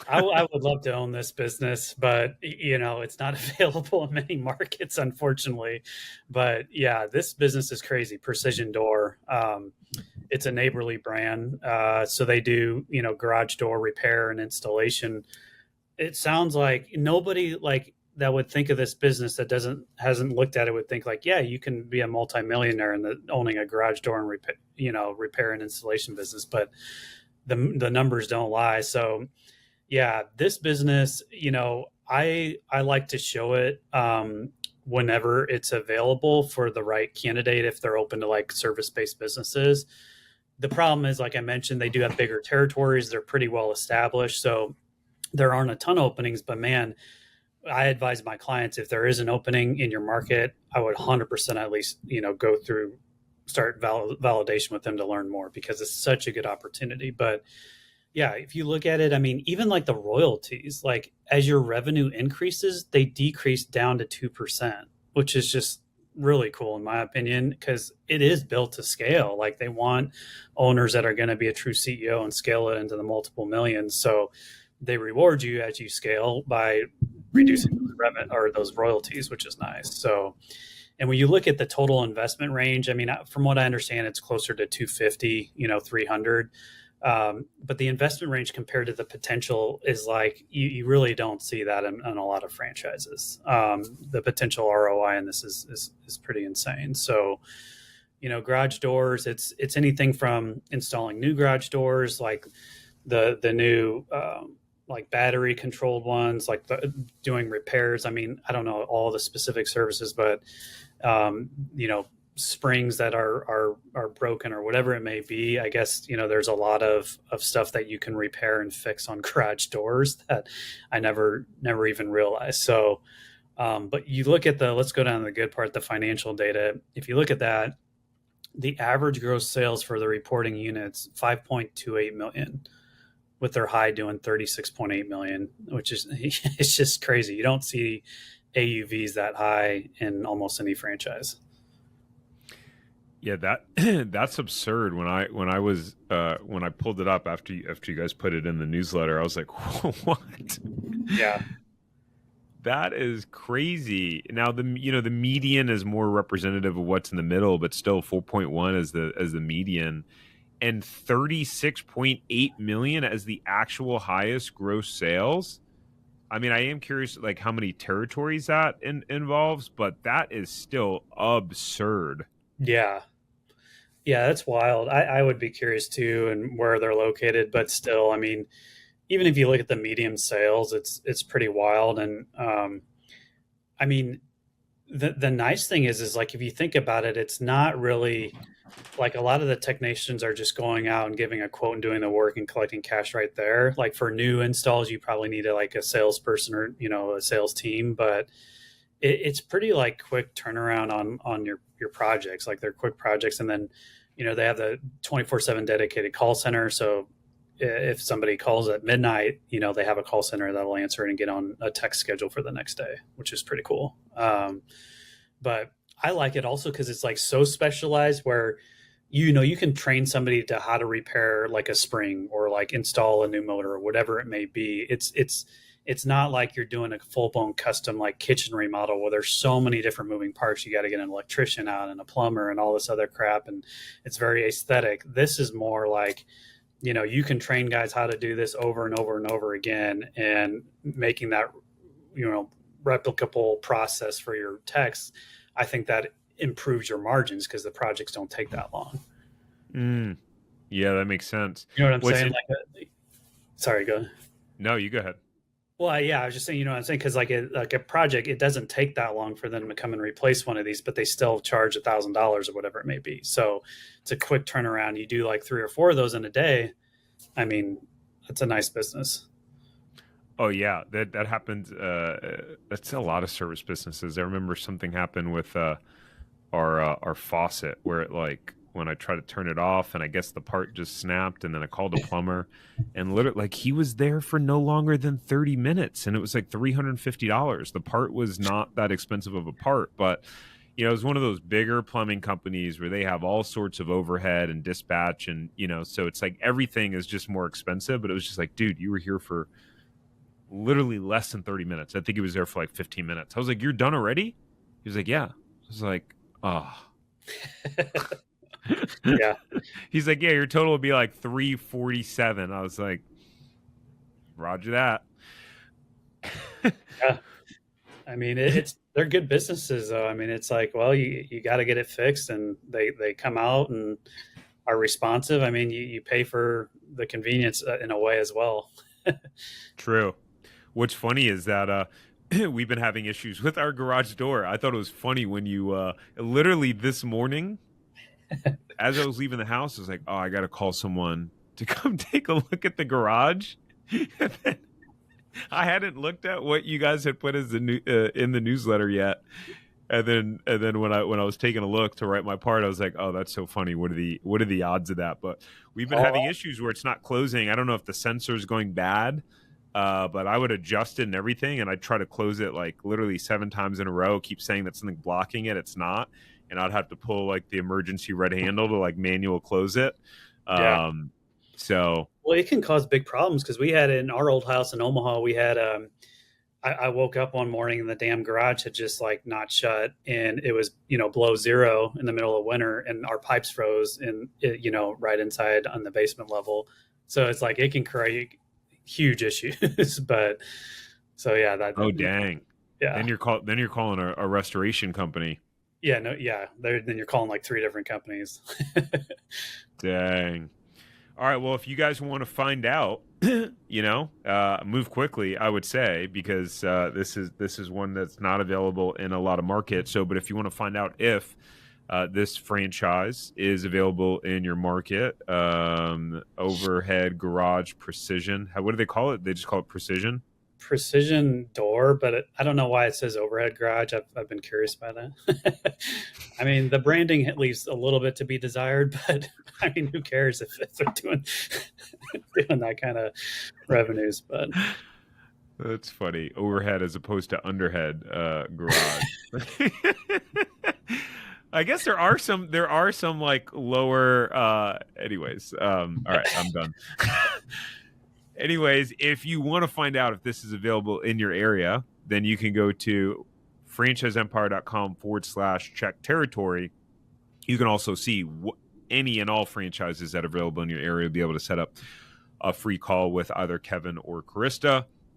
I would love to own this business, but it's not available in many markets, unfortunately. But yeah, this business is crazy. Precision Door. It's a neighborly brand, so they do garage door repair and installation. It sounds like nobody like that would think of this business that doesn't hasn't looked at it would think like, yeah, you can be a multimillionaire in owning a garage door and repair and installation business, but the numbers don't lie. So yeah, this business, I like to show it whenever it's available for the right candidate if they're open to like service-based businesses. The problem is, like I mentioned, they do have bigger territories. They're pretty well established, so there aren't a ton of openings. But man, I advise my clients if there is an opening in your market, I would 100% at least go through start validation with them to learn more because it's such a good opportunity. But yeah, if you look at it, I mean, even like the royalties, like as your revenue increases, they decrease down to 2%, which is just really cool in my opinion, because it is built to scale. Like they want owners that are going to be a true CEO and scale it into the multiple millions. So they reward you as you scale by reducing those revenue or those royalties, which is nice. So, and when you look at the total investment range, I mean, from what I understand, it's closer to 250, 300. But the investment range compared to the potential is like you really don't see that in a lot of franchises. The potential ROI in this is pretty insane. So, garage doors, it's anything from installing new garage doors, like the new like battery controlled ones, like doing repairs. I mean, I don't know all the specific services, but springs that are broken or whatever it may be. I guess there's a lot of stuff that you can repair and fix on garage doors that I never even realized. So but you look at let's go down to the good part, the financial data. If you look at that, the average gross sales for the reporting units 5.28 million, with their high doing 36.8 million, which is it's just crazy. You don't see AUVs that high in almost any franchise. Yeah, that that's absurd. When I pulled it up after you guys put it in the newsletter, I was like, what? Yeah. That is crazy. Now the median is more representative of what's in the middle, but still 4.1 as the median, and 36.8 million as the actual highest gross sales. I mean, I am curious like how many territories that involves, but that is still absurd. Yeah. Yeah, that's wild. I would be curious too and where they're located, but still, I mean, even if you look at the medium sales, it's pretty wild. And I mean, the nice thing is like if you think about it, it's not really like a lot of the technicians are just going out and giving a quote and doing the work and collecting cash right there. Like for new installs, you probably need like a salesperson or a sales team, but it's pretty like quick turnaround on your projects. Like they're quick projects, and then they have the 24/7 dedicated call center. So if somebody calls at midnight, they have a call center that'll answer it and get on a text schedule for the next day, which is pretty cool. But I like it also because it's like so specialized where you can train somebody to how to repair like a spring or like install a new motor or whatever it may be. It's not like you're doing a full-blown custom like kitchen remodel where there's so many different moving parts. You got to get an electrician out and a plumber and all this other crap, and it's very aesthetic. This is more like you can train guys how to do this over and over and over again, and making that replicable process for your techs. I think that improves your margins because the projects don't take that long. Yeah, that makes sense. You know what I'm saying? Sorry, go ahead. No, you go ahead. Well, yeah, I was just saying, what I'm saying, because like a project, it doesn't take that long for them to come and replace one of these, but they still charge $1,000 or whatever it may be. So it's a quick turnaround. You do like 3 or 4 of those in a day. I mean, that's a nice business. Oh yeah, that happens. That's a lot of service businesses. I remember something happened with our faucet where it like when I tried to turn it off and I guess the part just snapped, and then I called a plumber and literally like he was there for no longer than 30 minutes and it was like $350. The part was not that expensive of a part, but it was one of those bigger plumbing companies where they have all sorts of overhead and dispatch and so it's like everything is just more expensive, but it was just like, dude, you were here for literally less than 30 minutes. I think he was there for like 15 minutes. I was like, "You're done already?" He was like, "Yeah." I was like, "Oh." Yeah. He's like, "Yeah, your total would be like 347." I was like, "Roger that." Yeah. I mean, it's they're good businesses though. I mean, it's like, well, you got to get it fixed, and they come out and are responsive. I mean, you pay for the convenience in a way as well. True. What's funny is that we've been having issues with our garage door. I thought it was funny when you literally this morning, as I was leaving the house, I was like, "Oh, I got to call someone to come take a look at the garage." And then I hadn't looked at what you guys had put as the new in the newsletter yet. And then when I was taking a look to write my part, I was like, "Oh, that's so funny. What are the odds of that?" But we've been having Oh, issues where it's not closing. I don't know if the sensor is going bad, but I would adjust it and everything, and I'd try to close it like literally 7 times in a row. Keep saying that something blocking it. It's not, and I'd have to pull like the emergency red handle to like manual close it. yeah. Um, so Well, it can cause big problems because we had in our old house in Omaha, we had I woke up one morning and the damn garage had just like not shut, and it was below zero in the middle of winter, and our pipes froze, and right inside on the basement level. So it's like it can create huge issues. But so yeah, oh dang, yeah, then you're calling a restoration company. yeah, no, yeah. Then you're calling like three different companies. Dang. All right. Well, if you guys want to find out, move quickly. I would say because this is one that's not available in a lot of markets. So, but if you want to find out if this franchise is available in your market, overhead garage precision. What do they call it? They just call it precision. Precision door, but I don't know why it says overhead garage. I've been curious by that. I mean, the branding leaves a little bit to be desired, but I mean, who cares if they're doing that kind of revenues? But That's funny. Overhead as opposed to underhead garage. I guess there are some like lower anyways. All right, I'm done. Anyways, if you want to find out if this is available in your area, then you can go to franchiseempire.com/check territory. You can also see any and all franchises that are available in your area. Be able to set up a free call with either Kevin or Krista.